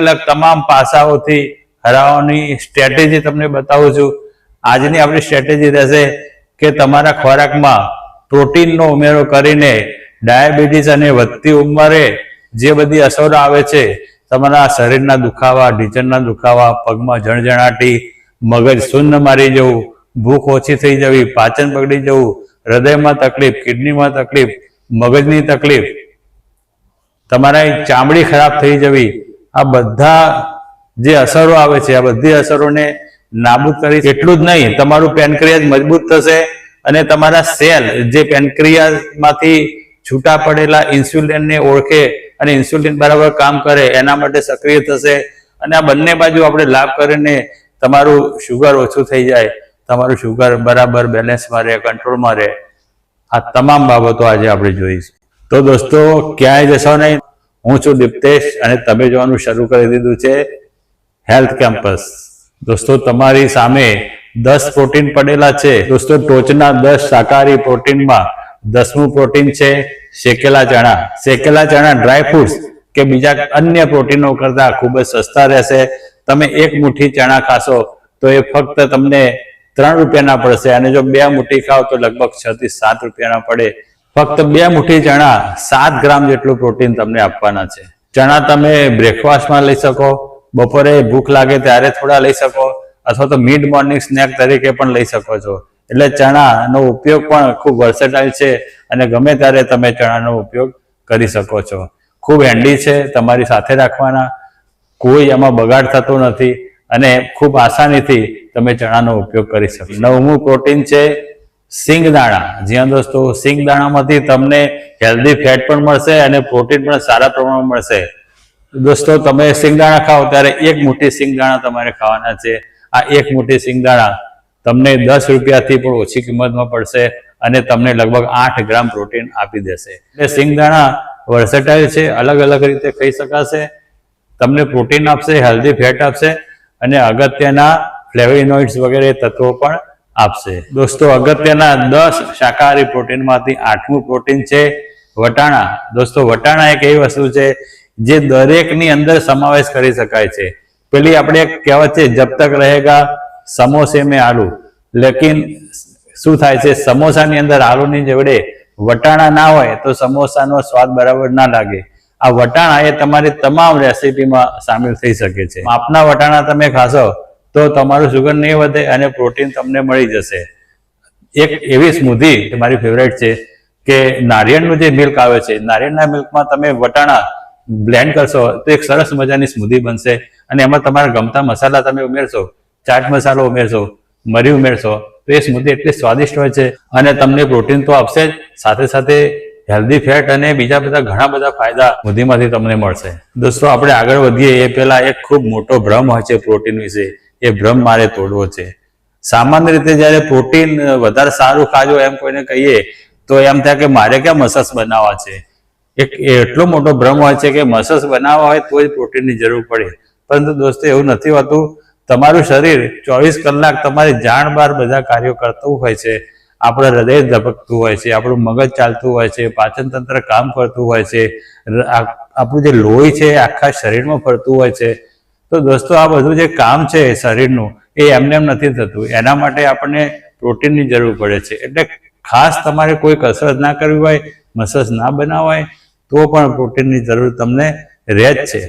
અલગ તમામ પાસાઓથી હરાવવાની સ્ટ્રેટેજી તમને બતાવું છું। આજની આપણી સ્ટ્રેટેજી રહેશે કે તમારા ખોરાકમાં પ્રોટીનનો ઉમેરો કરીને ડાયાબિટીસ અને વધતી ઉંમરે જે બધી અસરો આવે છે, તમારા શરીરના દુખાવા, ઢીંચણના દુખાવા, પગમાં જણજણાટી, મગજ શૂન્ય મારી જવું, ભૂખ ઓછી થઈ જવી, પાચન બગડી જવું, હૃદયમાં તકલીફ, કિડનીમાં તકલીફ, મગજની તકલીફ, તમારી ચામડી ખરાબ થઈ જવી, આ બધા જે અસરો આવે છે આ બધી અસરોને નાબૂદ કરી। એટલું જ નહીં, તમારું પેનક્રિયાસ મજબૂત થશે અને તમારા સેલ જે પેનક્રિયાસમાંથી છૂટા પડેલા ઇન્સ્યુલિનને ઓળખે અને ઇન્સ્યુલિન બરાબર કામ કરે એના માટે સક્રિય થશે। અને આ બંને બાજુ આપણે લાભ કરીને તમારું શુગર ઓછું થઈ જાય, તમારું શુગર બરાબર બેલેન્સમાં રહે, કંટ્રોલમાં રહે। આ તમામ બાબતો આજે આપણે જોઈશું। તો દોસ્તો, ક્યાંય જશો નહીં, હું છું દીપ્તેશ અને તમે જોવાનું શરૂ કરી દીધું છે હેલ્થ કેમ્પસ। દોસ્તો, તમારી સામે 10 પ્રોટીન પડેલા છે। દોસ્તો, ટોચના 10 શાકાહારી પ્રોટીનમાં 10મું પ્રોટીન છે શેકેલા ચણા। શેકેલા ચણા ડ્રાય ફ્રૂટ્સ કે બીજા અન્ય પ્રોટીનો કરતા ખૂબ જ સસ્તા રહેશે। તમે એક મુઠ્ઠી ચણા ખાશો તો એ ફક્ત તમને 3 રૂપિયાના પડશે અને જો 2 મુઠ્ઠી ખાઓ તો લગભગ 6 થી 7 રૂપિયાના પડે। ફક્ત 2 મુઠ્ઠી ચણા 7 ગ્રામ જેટલું પ્રોટીન તમને આપવાના છે। ચણા તમે બ્રેકફાસ્ટમાં લઈ શકો, બપોરે ભૂખ લાગે ત્યારે થોડા લઈ શકો, અથવા તો મિડ મોર્નિંગ સ્નેક તરીકે પણ લઈ શકો છો। એટલે ચણાનો ઉપયોગ પણ ખૂબ વર્સેટાઇલ છે અને ગમે ત્યારે તમે ચણાનો ઉપયોગ કરી શકો છો। ખૂબ હેન્ડી છે, તમારી સાથે રાખવાના, કોઈ એમાં બગાડ થતો નથી અને ખૂબ આસાનીથી તમે ચણાનો ઉપયોગ કરી શકો। 9મું પ્રોટીન છે સિંગદાણા। જ્યાં દોસ્તો, સિંગદાણામાંથી તમને હેલ્ધી ફેટ પણ મળશે અને પ્રોટીન પણ સારા પ્રમાણમાં મળશે। દોસ્તો, તમે સિંગદાણા ખાઓ ત્યારે 1 મુઠ્ઠી સિંગદાણા તમારે ખાવાના છે। આ 1 મુઠ્ઠી સિંગદાણા તમને 10 રૂપિયાથી પણ ઓછી કિંમતમાં પડશે અને તમને લગભગ 8 ગ્રામ પ્રોટીન આપી દેશે। એટલે સિંગદાણા વર્સેટાઇલ છે, અલગ અલગ રીતે ખાઈ શકાશે, તમને પ્રોટીન આપશે, હેલ્ધી ફેટ આપશે અને અગત્યના ફ્લેવોનોઇડ્સ વગેરે તત્વો પણ આપશે। દોસ્તો, અગત્યના 10 શાકાહારી પ્રોટીનમાંથી 8મું પ્રોટીન છે વટાણા। દોસ્તો, વટાણા એક એવી વસ્તુ છે જે દરેકની અંદર સમાવેશ કરી શકાય છે। પેલી આપણે એક કહેવત છે, જબ તક રહેગા સમોસે में आलू, लेकिन શું થાય છે, સમોસાની અંદર આલુની જોડે વટાણા ના હોય તો સમોસાનો સ્વાદ બરાબર ના લાગે। આ વટાણા એ તમારી તમામ રેસીપીમાં સામેલ થઈ શકે છે। માપના વટાણા તમે ખાશો તો તમારું શુગર નહીં વધે અને પ્રોટીન તમને મળી જશે। એક એવી સ્મૂધી મારી ફેવરેટ છે કે નારિયેળનું જે મિલ્ક આવે છે, નારિયેળના મિલ્કમાં તમે વટાણા બ્લેન્ડ કરશો તો એક સરસ મજાની સ્મૂધી બનશે અને એમાં તમારા ગમતા મસાલા તમે ઉમેરશો, ચાટ મસાલો ઉમેરશો, મરી ઉમેરશો તો એ સ્મૂધી એટલી સ્વાદિષ્ટ હોય છે અને તમને પ્રોટીન તો આપશે જ, સાથે સાથે હેલ્ધી ફેટ અને બીજા બધા ઘણા બધા ફાયદા સ્મૂધીમાંથી તમને મળશે। દોસ્તો, આપણે આગળ વધીએ એ પહેલા એક ખૂબ મોટો ભ્રમ હોય છે પ્રોટીન વિશે, એ ભ્રમ મારે તોડવો છે। સામાન્ય રીતે જ્યારે પ્રોટીન વધારે સારું ખાજો એમ કોઈને કહીએ તો એમ થાય કે મારે ક્યાં મસલ્સ બનાવવા છે। એક એટલો મોટો ભ્રમ હોય છે કે મસલ્સ બનાવવા હોય તો જ પ્રોટીનની જરૂર પડે, પરંતુ દોસ્તો એવું નથી હોતું। તમારું શરીર 24 કલાક તમારી જાણ બહાર બધા કાર્યો કરતું હોય છે। આપણું હૃદય ધબકતું હોય છે, આપણું મગજ ચાલતું હોય છે, પાચન તંત્ર કામ કરતું હોય છે, આપણું જે લોહી છે આખા શરીરમાં ફરતું હોય છે। તો દોસ્તો, આ બધું જે કામ છે શરીરનું એ એમને એમ નથી થતું, એના માટે આપણને પ્રોટીનની જરૂર પડે છે। એટલે ખાસ તમારે કોઈ કસરત ના કરવી હોય, મસલ્સ ના બનાવવા હોય તો પણ પ્રોટીનની જરૂર તમને રહે જ છે।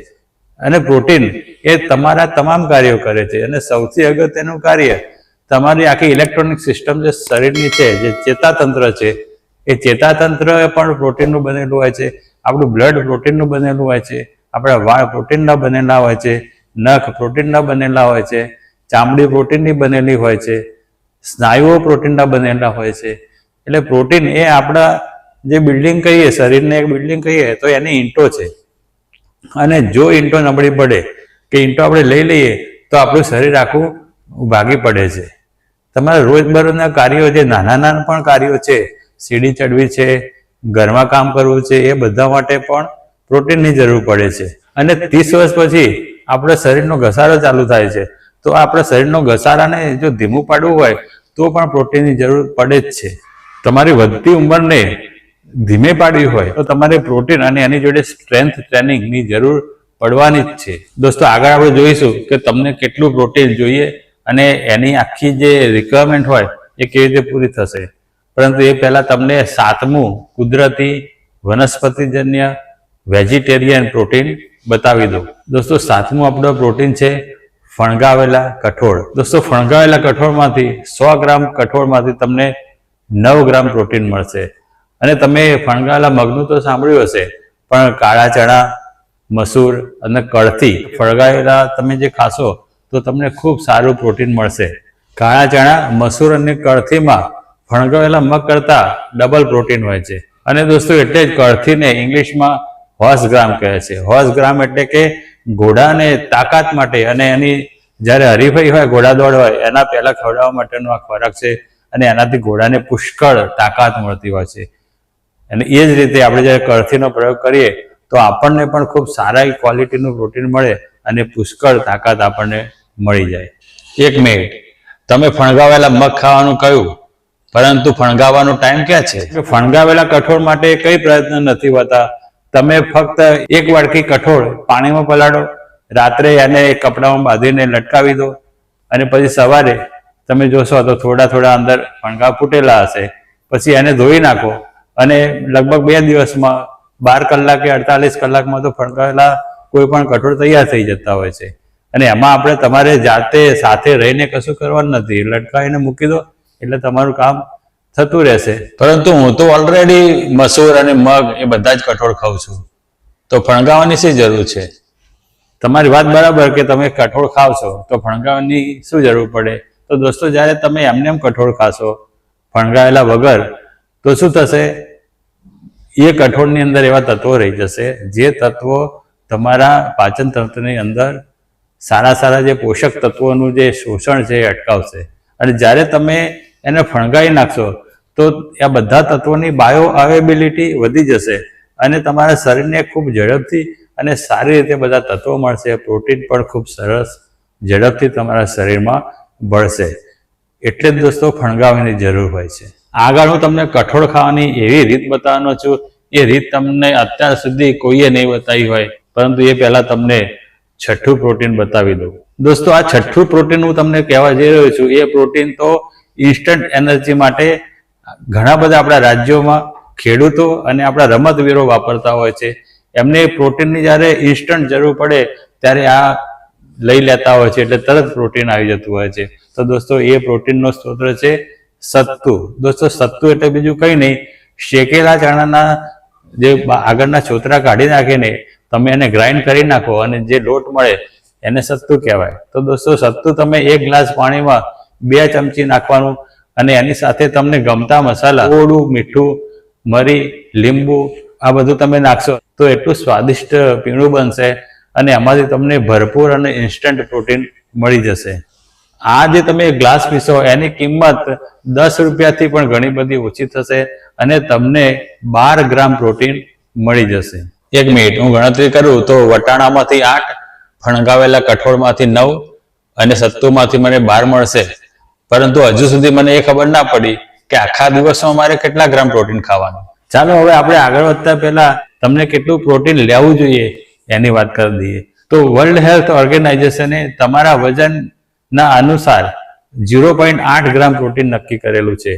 અને પ્રોટીન એ તમારા તમામ કાર્યો કરે છે અને સૌથી અગત્યનું કાર્ય તમારી આખી ઇલેક્ટ્રોનિક સિસ્ટમ જે શરીરની છે, જે ચેતાતંત્ર છે, એ ચેતાતંત્ર પણ પ્રોટીનનું બનેલું હોય છે। આપણું બ્લડ પ્રોટીનનું બનેલું હોય છે, આપણા વાળ પ્રોટીનના બનેલા હોય છે, નખ પ્રોટીનના બનેલા હોય છે, ચામડી પ્રોટીનની બનેલી હોય છે, સ્નાયુઓ પ્રોટીનના બનેલા હોય છે। એટલે પ્રોટીન એ આપણા જે બિલ્ડિંગ કહીએ, શરીરને એક બિલ્ડિંગ કહીએ તો એની ઈંટો છે અને જો ઈંટો નબળી પડે કે ઈંટો આપણે લઈ લઈએ તો આપણું શરીર આખું ભાગી પડે છે। તમારા રોજબરોજના કાર્યો, જે નાના નાના પણ કાર્યો છે, સીડી ચડવી છે, ઘરમાં કામ કરવું છે, એ બધા માટે પણ પ્રોટીનની જરૂર પડે છે। અને 30 વર્ષ પછી આપણા શરીરનો ઘસારો ચાલુ થાય છે, તો આપણા શરીરનો ઘસારાને જો ધીમું પાડવું હોય તો પણ પ્રોટીનની જરૂર પડે જ છે। તમારી વધતી ઉંમરને ધીમે પાડવી હોય તો તમારે પ્રોટીન અને એની જોડે સ્ટ્રેન્થ ટ્રેનિંગની જરૂર પડવાની જ છે. દોસ્તો આગળ આપણે જોઈશું કે તમને કેટલું પ્રોટીન જોઈએ અને એની આખી જે રિક્વાયરમેન્ટ હોય એ કેવી રીતે પૂરી થશે. પરંતુ એ પહેલા તમને 7મું કુદરતી વનસ્પતિજન્ય વેજીટેરિયન પ્રોટીન બતાવી દો. દોસ્તો 7મું આપણું પ્રોટીન છે ફણગાવેલા કઠોળ. દોસ્તો ફણગાવેલા કઠોળમાંથી 100 ગ્રામ કઠોળમાંથી તમને 9 ગ્રામ પ્રોટીન મળશે. અને તમે ફણગાવેલા મગનું તો સાંભળ્યું હશે, પણ કાળા ચણા, મસૂર અને કળથી ફણગાવેલા તમે જે ખાશો તો તમને ખૂબ સારું પ્રોટીન મળશે. કાળા ચણા, મસૂર અને કળથીમાં ફણગાવેલા મગ કરતાં ડબલ પ્રોટીન હોય છે. અને દોસ્તો એટલે જ કળથીને ઇંગ્લિશમાં હોર્સ ગ્રામ કહે છે. હોર્સ ગ્રામ એટલે કે ઘોડાને તાકાત માટે અને એની જ્યારે હરીફાઈ હોય, ઘોડા દોડ હોય, એના પહેલા ખવડાવવા માટેનો આ ખોરાક છે. અને એનાથી ઘોડાને પુષ્કળ તાકાત મળતી હોય છે. અને એ જ રીતે આપણે જ્યારે કળથીનો પ્રયોગ કરીએ તો આપણને પણ ખૂબ સારા ક્વોલિટીનું પ્રોટીન મળે અને પુષ્કળ તાકાત આપણને મળી જાય. 1 મિનિટ, તમે ફણગાવેલા મગ ખાવાનું કહ્યું, પરંતુ ફણગાવવાનો ટાઈમ ક્યાં છે? ફણગાવેલા કઠોળ માટે કઈ પ્રયત્ન નથી હોતા. તમે ફક્ત 1 વાડકી કઠોળ પાણીમાં પલાળો, રાત્રે એને કપડામાં બાંધીને લટકાવી દો અને પછી સવારે તમે જોશો તો થોડા અંદર ફણગા ફૂટેલા હશે. પછી એને ધોઈ નાખો અને લગભગ 2 દિવસમાં 12 કલાક કે 48 કલાકમાં તો ફણગાવેલા કોઈ પણ કઠોળ તૈયાર થઈ જતા હોય છે. અને એમાં આપણે તમારે જાતે સાથે રહીને કશું કરવાનું નથી, લટકાવીને મૂકી દો એટલે તમારું કામ થતું રહેશે. પરંતુ હું તો ઓલરેડી મસૂર અને મગ એ બધા જ કઠોળ ખાઉં છું, તો ફણગાવવાની શી જરૂર છે? તમારી વાત બરાબર કે તમે કઠોળ ખાવ છો તો ફણગાવવાની શું જરૂર પડે? તો દોસ્તો જ્યારે તમે એમને કઠોળ ખાશો ફણગાવેલા વગર તો શું થશે? એ કઠોળની અંદર એવા તત્વો રહી જશે જે તત્વો તમારા પાચન તંત્રની અંદર સારા જે પોષક તત્વોનું જે શોષણ છે એ અટકાવશે. અને જ્યારે તમે એને ફણગાવી નાખશો તો આ બધા તત્વોની બાયો અવેબિલિટી વધી જશે અને તમારા શરીરને ખૂબ ઝડપથી અને સારી રીતે બધા તત્વો મળશે. પ્રોટીન પણ ખૂબ સરસ ઝડપથી તમારા શરીરમાં ભળશે. એટલે જ દોસ્તો ફણગાવવાની જરૂર હોય છે. આગળ હું તમને કઠોળ ખાવાની એવી રીત બતાવવાનો છું, એ રીત તમને અત્યાર સુધી કોઈએ નહીં બતાવી હોય, પરંતુ એ પહેલા તમને 6થું પ્રોટીન બતાવી દઉં. દોસ્તો આ 6થું પ્રોટીન હું તમને કહેવા જઈ રહ્યો છું. એ પ્રોટીન તો ઇન્સ્ટન્ટ એનર્જી માટે ઘણા બધા આપણા રાજ્યોમાં ખેડૂતો અને આપણા રમતવીરો વાપરતા હોય છે. એમને પ્રોટીનની જ્યારે ઇન્સ્ટન્ટ જરૂર પડે ત્યારે આ લઈ લેતા હોય છે, એટલે તરત પ્રોટીન આવી જતું હોય છે. તો દોસ્તો એ પ્રોટીનનો સ્ત્રોત છે સત્તુ. દોસ્તો સત્તુ એટલે બીજું કંઈ નહીં, શેકેલા ચણાના જે આગળના છોતરા કાઢી નાખીને તમે એને ગ્રાઇન્ડ કરી નાખો અને જે લોટ મળે એને સત્તુ કહેવાય. તો દોસ્તો સત્તુ તમે 1 ગ્લાસ પાણીમાં 2 ચમચી નાખવાનું અને એની સાથે તમને ગમતા મસાલા, થોડું મીઠું, મરી, લીંબુ આ બધું તમે નાખશો તો એટલું સ્વાદિષ્ટ પીણું બનશે અને એમાંથી તમને ભરપૂર અને ઇન્સ્ટન્ટ પ્રોટીન મળી જશે. આ જે તમે ગ્લાસ પીશો એની કિંમત 10 રૂપિયાથી પણ ઘણી બધી ઓછી થશે અને તમને 12 ગ્રામ પ્રોટીન મળી જશે. 1 મિનિટ, હું ગણતરી કરું તો વટાણામાંથી 8, ફણગાવેલા કઠોળમાંથી 9 અને સત્તુમાંથી મને 12 મળશે. પરંતુ હજુ સુધી મને એ ખબર ના પડી કે આખા દિવસમાં મારે કેટલા ગ્રામ પ્રોટીન ખાવાનું. ચાલો હવે આપણે આગળ વધતા પહેલા તમને કેટલું પ્રોટીન લેવું જોઈએ એની વાત કરી દઈએ. તો વર્લ્ડ હેલ્થ ઓર્ગેનાઇઝેશને તમારા વજનના અનુસાર 0.8 ગ્રામ પ્રોટીન નક્કી કરેલું છે.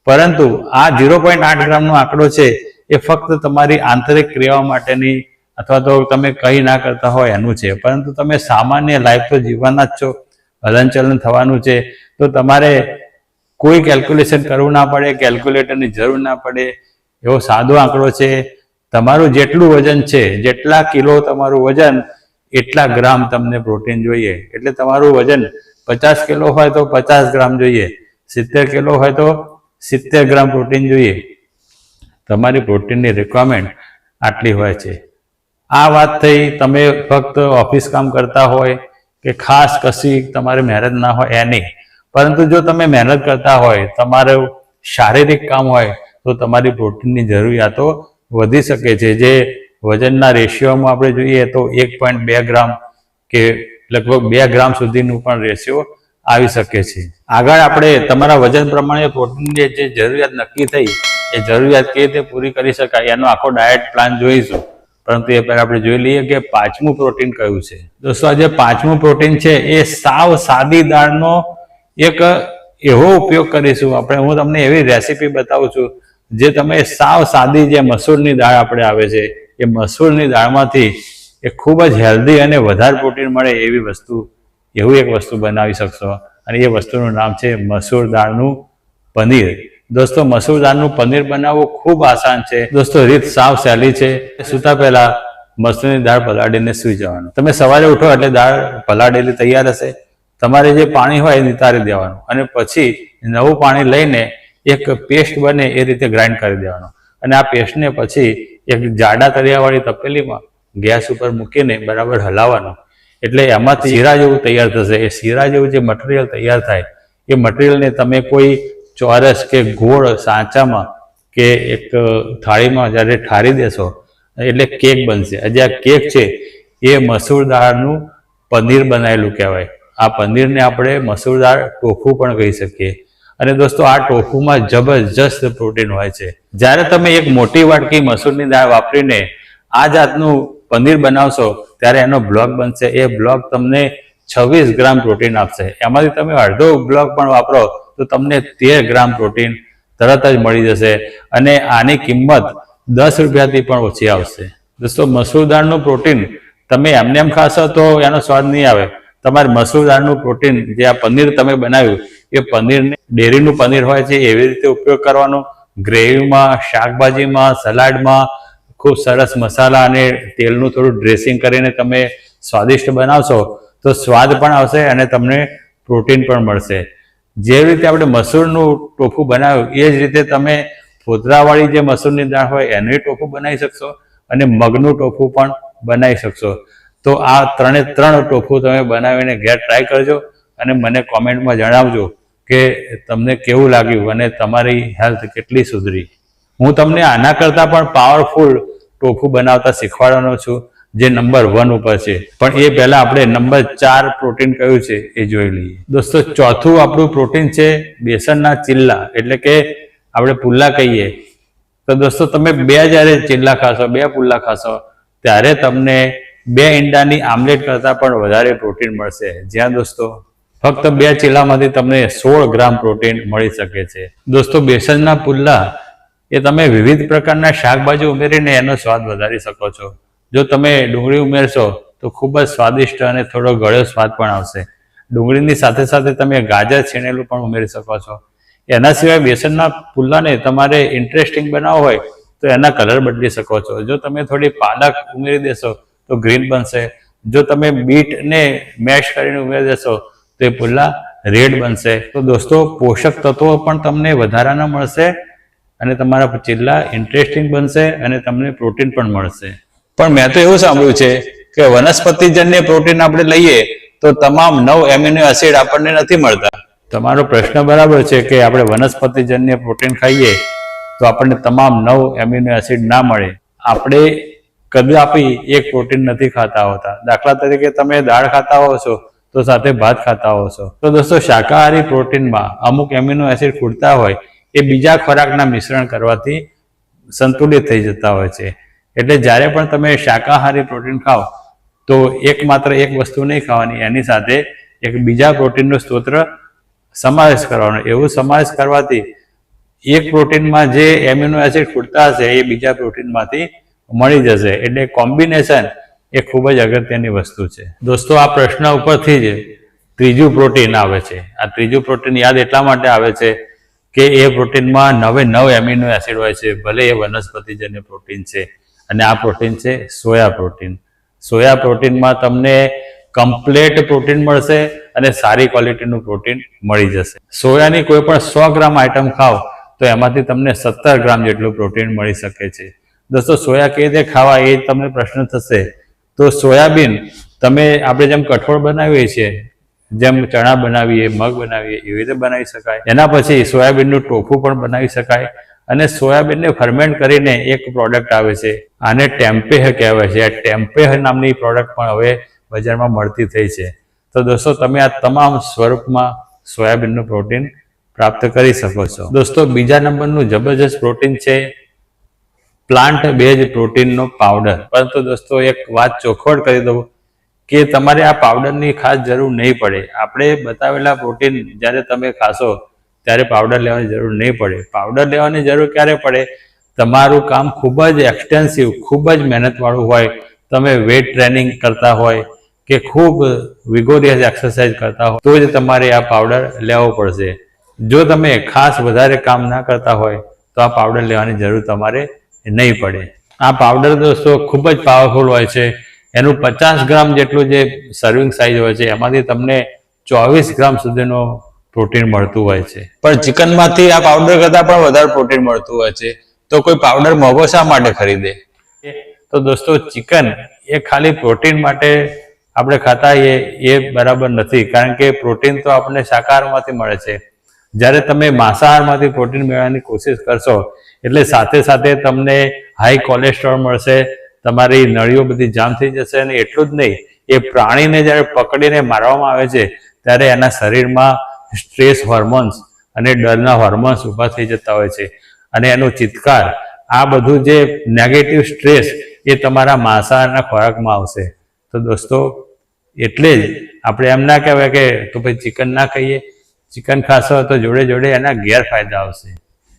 પરંતુ આ 0.8 ગ્રામનો આંકડો છે એ ફક્ત તમારી આંતરિક ક્રિયાઓ માટેની અથવા તો તમે કંઈ ના કરતા હોય એનું છે. પરંતુ તમે સામાન્ય લાઈફ તો જીવવાના જ છો, હલનચલન થવાનું છે, તો તમારે કોઈ કેલ્ક્યુલેશન કરવું ના પડે, કેલ્ક્યુલેટરની જરૂર ના પડે. એવો સાદો આંકડો છે. તમારું જેટલું વજન છે, જેટલા કિલો તમારું વજન એટલા ગ્રામ તમને પ્રોટીન જોઈએ. એટલે તમારું વજન 50 કિલો હોય તો 50 ગ્રામ જોઈએ, 70 કિલો હોય તો 70 ગ્રામ પ્રોટીન જોઈએ. તમારી પ્રોટીનની રિક્વાયરમેન્ટ આટલી હોય છે. આ વાત થઈ તમે ફક્ત ઓફિસ કામ કરતા હોય કે ખાસ કશી તમારે મહેનત ના હોય એની. પરંતુ જો તમે મહેનત કરતા હોય, તમારું શારીરિક કામ હોય તો તમારી પ્રોટીનની જરૂરિયાતો વધી શકે છે. જે વજનના રેશિયોમાં આપણે જોઈએ તો 1.2 ગ્રામ કે લગભગ 2 ગ્રામ સુધીનું પણ રેશિયો આવી શકે છે. આગળ આપણે તમારા વજન પ્રમાણે પ્રોટીનની જે જરૂરિયાત નક્કી થઈ એ જરૂરિયાત કેવી રીતે પૂરી કરી શકાય એનો આખો ડાયટ પ્લાન જોઈશું. પરંતુ એ પહેલા આપણે જોઈ લઈએ કે પાંચમું પ્રોટીન કયું છે. દોસ્તો આ જે પાંચમું પ્રોટીન છે એ સાવ સાદી દાળનો એક એવો ઉપયોગ કરીશું આપણે. હું તમને એવી રેસીપી બતાવું છું જે તમે સાવ સાદી જે મસૂરની દાળ આપણે આવે છે એ મસૂરની દાળમાંથી એ ખૂબ જ હેલ્ધી અને વધારે પ્રોટીન મળે એવી વસ્તુ, એવું એક વસ્તુ બનાવી શકશો. અને એ વસ્તુનું નામ છે મસૂર દાળનું પનીર. દોસ્તો મસૂર દાળનું પનીર બનાવવું ખૂબ આસાન છે. દોસ્તો રીત સાવ સહેલી છે. સૂતા પહેલા મસૂરની દાળ પલાળીને સૂઈ જવાનું. તમે સવારે ઉઠો એટલે દાળ પલાળેલી તૈયાર હશે. તમારે જે પાણી હોય એ નિતારી દેવાનું અને પછી નવું પાણી લઈને એક પેસ્ટ બને એ રીતે ગ્રાઇન્ડ કરી દેવાનું. અને આ પેસ્ટને પછી એક જાડા તળિયાવાળી તપેલીમાં ગેસ ઉપર મૂકીને બરાબર હલાવવાનું. એટલે એમાંથી શીરા જેવું તૈયાર થશે. એ શીરા જેવું જે મટીરિયલ તૈયાર થાય એ મટીરિયલને તમે કોઈ ચોરસ કે ગોળ સાંચામાં કે એક થાળીમાં જ્યારે ઠારી દેશો એટલે કેક બનશે. આજે આ કેક છે એ મસૂર દાળનું પનીર બનાવેલું કહેવાય. આ પનીરને આપણે મસૂર દાળ ટોફુ પણ કહી શકીએ. અને દોસ્તો આ ટોફુમાં જબરજસ્ત પ્રોટીન હોય છે. જ્યારે તમે એક મોટી વાટકી મસૂરની દાળ વાપરીને આ જાતનું પનીર બનાવશો ત્યારે એનો બ્લોક બનશે. એ બ્લોક તમને 26 ગ્રામ પ્રોટીન આપશે. એમાંથી તમે અડધો બ્લોક પણ વાપરો તો તમને 13 ગ્રામ પ્રોટીન તરત જ મળી જશે. અને આની કિંમત 10 રૂપિયાથી પણ ઓછી આવશે. દોસ્તો મસૂર દાળનું પ્રોટીન તમે એમને એમ ખાશો તો એનો સ્વાદ નહીં આવે. તમારે મસૂર દાળનું પ્રોટીન જે આ પનીર તમે બનાવ્યું એ પનીરને ડેરીનું પનીર હોય છે એવી રીતે ઉપયોગ કરવાનો. ગ્રેવીમાં, શાકભાજીમાં, સલાડમાં ખૂબ સરસ મસાલા અને તેલનું થોડું ડ્રેસિંગ કરીને તમે સ્વાદિષ્ટ બનાવશો તો સ્વાદ પણ આવશે અને તમને પ્રોટીન પણ મળશે. જે રીતે આપણે મસૂરનું ટોફુ બનાવ્યું એ જ રીતે તમે ફોતરાવાળી જે મસૂરની દાળ હોય એનું ટોફુ બનાવી શકશો અને મગનું ટોફુ પણ બનાવી શકશો. તો આ ત્રણે ત્રણ ટોફુ તમે બનાવીને ઘેર ટ્રાય કરજો અને મને કોમેન્ટમાં જણાવજો કે તમને કેવું લાગ્યું અને તમારી હેલ્થ કેટલી સુધરી. હું તમને આના કરતાં પણ પાવરફુલ ટોફુ બનાવતા શીખવાડવાનો છું જે નંબર 1 ઉપર છે. પણ એ પહેલાં આપણે નંબર 4 પ્રોટીન કયું છે એ જોઈ લઈએ. દોસ્તો ચોથું આપણું પ્રોટીન છે બેસનના ચીલ્લા, એટલે કે આપણે પુલ્લા કહીએ. તો દોસ્તો તમે જ્યારે ચીલ્લા ખાશો, 2 પુલ્લા ખાશો ત્યારે તમને 2 ઈંડાની આમલેટ કરતાં પણ વધારે પ્રોટીન મળશે. જ્યાં દોસ્તો ફક્ત 2 ચીલામાંથી તમને 16 ગ્રામ પ્રોટીન મળી શકે છે. દોસ્તો બેસનના પુલ્લા એ તમે વિવિધ પ્રકારના શાકભાજી ઉમેરીને એનો સ્વાદ વધારી શકો છો. જો તમે ડુંગળી ઉમેરશો તો ખૂબ જ સ્વાદિષ્ટ અને થોડો ગળ્યો સ્વાદ પણ આવશે. ડુંગળીની સાથે સાથે તમે ગાજર છીણેલું પણ ઉમેરી શકો છો. એના સિવાય બેસનના પુલ્લાને તમારે ઇન્ટરેસ્ટિંગ બનાવવો હોય તો એના કલર બદલી શકો છો. જો તમે થોડી પાલક ઉમેરી દેશો તો ગ્રીન બનશે. જો તમે બીટને મેશ કરીને ઉમેરી દેશો તો એ પુલ્લા રેડ બનશે. તો દોસ્તો પોષક તત્વો પણ તમને વધારાના મળશે અને તમારા ચીલ્લા ઇન્ટરેસ્ટિંગ બનશે અને તમને પ્રોટીન પણ મળશે. પણ મેં તો એવું સાંભળ્યું છે કે વનસ્પતિજન્ય પ્રોટીન આપણે લઈએ તો તમામ 9 એમિનો એસિડ આપણને નથી મળતા. તમારો પ્રશ્ન બરાબર છે કે આપણે વનસ્પતિજન્ય પ્રોટીન ખાઈએ તો આપણને તમામ 9 એમિનો એસિડ ના મળે. આપણે કદાપી એક પ્રોટીન નથી ખાતા હોતા. દાખલા તરીકે તમે દાળ ખાતા હો છો તો સાથે ભાત ખાતા હો છો. તો દોસ્તો શાકાહારી પ્રોટીનમાં અમુક એમિનો એસિડ ખૂટતા હોય એ બીજા ખોરાકના મિશ્રણ કરવાથી સંતુલિત થઈ જતા હોય છે. એટલે જ્યારે પણ તમે શાકાહારી પ્રોટીન ખાઓ તો માત્ર એક વસ્તુ નહીં ખાવાની, એની સાથે એક બીજા પ્રોટીનનો સ્ત્રોત સમાવેશ કરવાનો. એવું સમાવેશ કરવાથી એક પ્રોટીનમાં જે એમિનો એસિડ ખૂટતા હશે એ બીજા પ્રોટીનમાંથી મળી જશે. એટલે કોમ્બિનેશન એ ખૂબ જ અગત્યની વસ્તુ છે. દોસ્તો આ પ્રશ્ન ઉપરથી જ ત્રીજું પ્રોટીન આવે છે. આ ત્રીજું પ્રોટીન યાદ એટલા માટે આવે છે કે એ પ્રોટીનમાં 9 એમિનો એસિડ હોય છે, ભલે એ વનસ્પતિજન્ય પ્રોટીન છે. અને આ પ્રોટીન છે સોયા પ્રોટીન. સોયા પ્રોટીનમાં તમને કમ્પ્લેટ પ્રોટીન મળશે અને સારી ક્વોલિટીનું પ્રોટીન મળી જશે. સોયાની કોઈ પણ 100 ગ્રામ આઈટમ ખાઓ તો એમાંથી તમને 17 ગ્રામ જેટલું પ્રોટીન મળી શકે છે. દોસ્તો સોયા કેવી રીતે ખાવા એ તમને પ્રશ્ન થશે. તો સોયાબીન તમે આપણે જેમ કઠોળ બનાવીએ છીએ, જેમ ચણા બનાવીએ, મગ બનાવીએ એવી રીતે બનાવી શકાય. એના પછી સોયાબીનનું ટોફુ પણ બનાવી શકાય. અને સોયાબીનને ફર્મેન્ટ કરીને એક પ્રોડક્ટ આવે છે, આને ટેમ્પેહ કહેવાય છે. આ ટેમ્પેહ નામની પ્રોડક્ટ પણ હવે બજારમાં મળતી થઈ છે. તો દોસ્તો તમે આ તમામ સ્વરૂપમાં સોયાબીનનું પ્રોટીન પ્રાપ્ત કરી શકો છો. દોસ્તો બીજા નંબરનું જબરજસ્ત પ્રોટીન છે પ્લાન્ટ બેઝ પ્રોટીનનો પાવડર. પરંતુ દોસ્તો એક વાત ચોખવટ કરી દઉં કે તમારે આ પાવડરની ખાસ જરૂર નહીં પડે. આપણે બતાવેલા પ્રોટીન જ્યારે તમે ખાશો ત્યારે પાવડર લેવાની જરૂર નહીં પડે. પાવડર લેવાની જરૂર ક્યારે પડે? તમારું કામ ખૂબ જ એક્સટેન્સિવ, ખૂબ જ મહેનતવાળું હોય, તમે વેઇટ ટ્રેનિંગ કરતા હોય કે ખૂબ વિગોરિયસ એક્સરસાઇઝ કરતા હોય તો જ તમારે આ પાવડર લેવો પડશે. જો તમે ખાસ વધારે કામ ના કરતા હોય તો આ પાવડર લેવાની જરૂર તમારે નહીં પડે. આ પાવડર દોસ્તો ખૂબ જ પાવરફુલ હોય છે. એનું 50 ગ્રામ જેટલું જે સર્વિંગ સાઇઝ હોય છે એમાંથી તમને 24 ગ્રામ સુધીનો પ્રોટીન મળતું હોય છે. પણ ચિકનમાંથી આ પાવડર કરતાં પણ વધારે પ્રોટીન મળતું હોય છે. તો કોઈ પાવડર મોંઘો શા માટે ખરીદે? તો દોસ્તો ચિકન એ ખાલી પ્રોટીન માટે આપણે ખાતા એ બરાબર નથી. કારણ કે પ્રોટીન તો આપણને શાકાહારમાંથી મળે છે. જ્યારે તમે માંસાહારમાંથી પ્રોટીન મેળવવાની કોશિશ કરશો એટલે સાથે સાથે તમને હાઈ કોલેસ્ટ્રોલ મળશે, તમારી નળીઓ બધી જામ થઈ જશે. અને એટલું જ નહીં, એ પ્રાણીને જ્યારે પકડીને મારવામાં આવે છે ત્યારે એના શરીરમાં સ્ટ્રેસ હોર્મોન્સ અને ડરના હોર્મોન્સ ઊભા થઈ જતા હોય છે. અને એનો ચિત્કાર, આ બધું જે નેગેટિવ સ્ટ્રેસ એ તમારા માંસાહારના ખોરાકમાં આવશે. તો દોસ્તો એટલે જ આપણે એમ ના કહેવાય કે તો ભાઈ ચિકન ના ખાઈએ. ચિકન ખાશો તો જોડે જોડે એના ગેરફાયદા આવશે.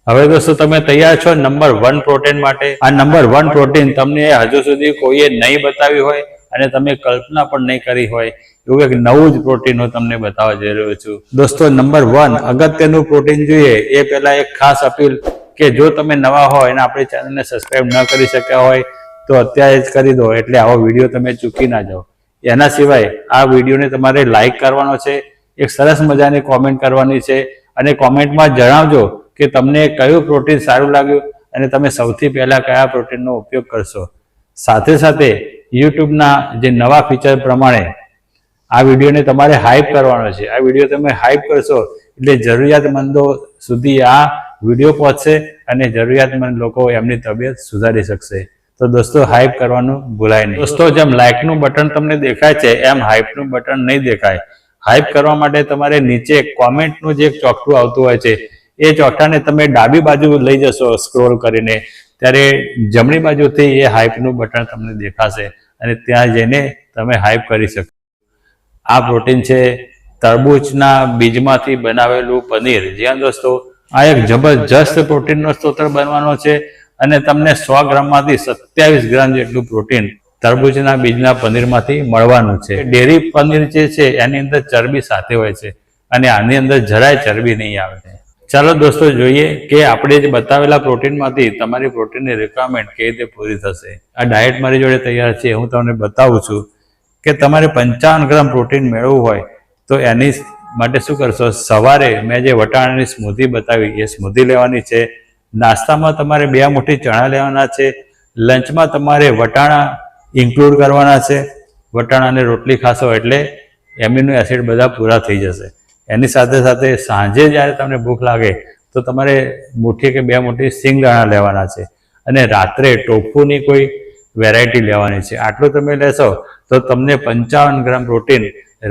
હવે દોસ્તો તમે તૈયાર છો નંબર 1 પ્રોટીન માટે? આ નંબર 1 પ્રોટીન તમને હજુ સુધી કોઈએ નહીં બતાવ્યું હોય અને તમે કલ્પના પણ નહીં કરી હોય એવું એક નવું જ પ્રોટીન હું તમને બતાવવા જઈ રહ્યો છું. દોસ્તો નંબર 1 અગત્યનું પ્રોટીન જોઈએ એ પહેલા એક ખાસ અપીલ કે જો તમે નવા હોય અને આપણી ચેનલને સબસ્ક્રાઇબ ન કરી શક્યા હોય તો અત્યારે જ કરી દો, એટલે આવો વિડીયો તમે ચૂકી ના જાઓ. એના સિવાય આ વિડીયોને તમારે લાઈક કરવાનો છે, એક સરસ મજાની કોમેન્ટ કરવાની છે અને કોમેન્ટમાં જણાવજો કે તમને કયું પ્રોટીન સારું લાગ્યું અને તમે સૌથી પહેલાં કયા પ્રોટીનનો ઉપયોગ કરશો. સાથે સાથે યુટ્યુબના જે નવા ફીચર પ્રમાણે આ વિડીયોને તમારે હાઇપ કરવાનો છે. આ વિડીયો તમે હાઇપ કરશો એટલે જરૂરિયાતમંદો સુધી આ વિડીયો પહોંચશે અને જરૂરિયાતમંદ લોકો એમની તબિયત સુધારી શકશે. તો દોસ્તો હાઇપ કરવાનું ભૂલાય નહીં. દોસ્તો જેમ લાઇકનું બટન તમને દેખાય છે એમ હાઇપનું બટન નહીં દેખાય. હાઇપ કરવા માટે તમારે નીચે કોમેન્ટનું જે એક ચોકઠું આવતું હોય છે એ ચોકઠાને તમે ડાબી બાજુ લઈ જશો સ્ક્રોલ કરીને, ત્યારે જમણી બાજુથી એ હાઇપનું બટન તમને દેખાશે અને ત્યાં જઈને તમે હાઇપ કરી શકો. આ પ્રોટીન છે તરબૂચના બીજમાંથી બનાવેલું પનીર. જ્યાં દોસ્તો આ એક જબરજસ્ત પ્રોટીનનો સ્ત્રોત બનવાનો છે અને તમને 100 ગ્રામમાંથી 27 ગ્રામ જેટલું પ્રોટીન તરબૂચના બીજના પનીરમાંથી મળવાનું છે. ડેરી પનીર જે છે એની અંદર ચરબી સાથે હોય છે અને આની અંદર જરાય ચરબી નહીં આવે. ચાલો દોસ્તો જોઈએ કે આપણે જે બતાવેલા પ્રોટીનમાંથી તમારી પ્રોટીનની રિક્વાયરમેન્ટ કેવી રીતે પૂરી થશે. આ ડાયટ મારી જોડે તૈયાર છે. હું તમને બતાવું છું કે તમારે 55 ગ્રામ પ્રોટીન મેળવવું હોય તો એની માટે શું કરશો? સવારે મેં જે વટાણાની સ્મૂધી બતાવી એ સ્મૂધી લેવાની છે. નાસ્તામાં તમારે 2 મુઠ્ઠી ચણા લેવાના છે. લંચમાં તમારે વટાણા ઇન્ક્લુડ કરવાના છે. વટાણાની રોટલી ખાશો એટલે એમિનો એસિડ બધા પૂરા થઈ જશે. એની સાથે સાથે સાંજે જ્યારે તમને ભૂખ લાગે તો તમારે મુઠ્ઠી કે 2 મુઠ્ઠી સિંગદાણા લેવાના છે અને રાત્રે ટોફુની કોઈ વેરાયટી લેવાની છે. આટલું તમે લેશો તો તમને 55 ગ્રામ પ્રોટીન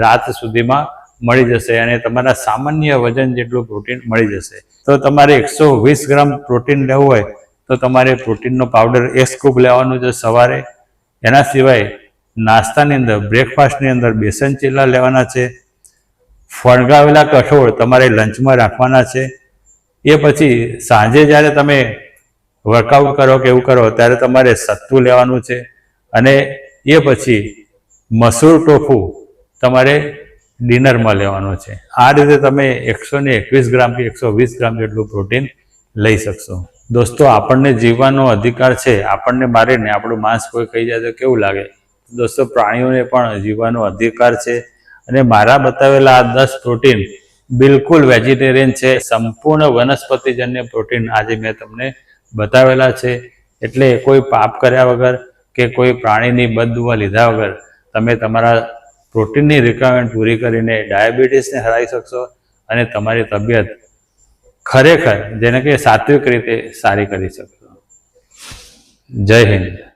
રાત સુધીમાં મળી જશે અને તમારા સામાન્ય વજન જેટલું પ્રોટીન મળી જશે. તો તમારે 120 ગ્રામ પ્રોટીન લેવું હોય તો તમારે પ્રોટીનનો પાવડર 1 સ્કૂપ લેવાનું છે સવારે. એના સિવાય નાસ્તાની અંદર, બ્રેકફાસ્ટની અંદર બેસન ચીલા લેવાના છે. ફણગાવેલા કઠોળ તમારે લંચમાં રાખવાના છે. એ પછી સાંજે જ્યારે તમે વર્કઆઉટ કરો કે એવું કરો ત્યારે તમારે સત્તુ લેવાનું છે અને એ પછી મસૂર ટોફુ તમારે ડિનરમાં લેવાનું છે. આ રીતે તમે 121 ગ્રામ કે 120 ગ્રામ જેટલું પ્રોટીન લઈ શકશો. દોસ્તો આપણને જીવવાનો અધિકાર છે. આપણને મારીને આપણું માંસ કોઈ ખાઈ જાય તો કેવું લાગે? દોસ્તો પ્રાણીઓને પણ જીવવાનો અધિકાર છે અને મારા બતાવેલા આ 10 પ્રોટીન બિલકુલ વેજીટેરિયન છે. સંપૂર્ણ વનસ્પતિજન્ય પ્રોટીન આજે મેં તમને બતાવેલા છે. એટલે કોઈ પાપ કર્યા વગર કે કોઈ પ્રાણીની બદદુઆ લીધા વગર તમે તમારા પ્રોટીનની રિક્વાયરમેન્ટ પૂરી કરીને ડાયાબિટીસને હરાવી શકશો અને તમારી તબિયત ખરેખર જેને કે સાત્વિક રીતે સારી કરી શકશો. જય હિન્દ.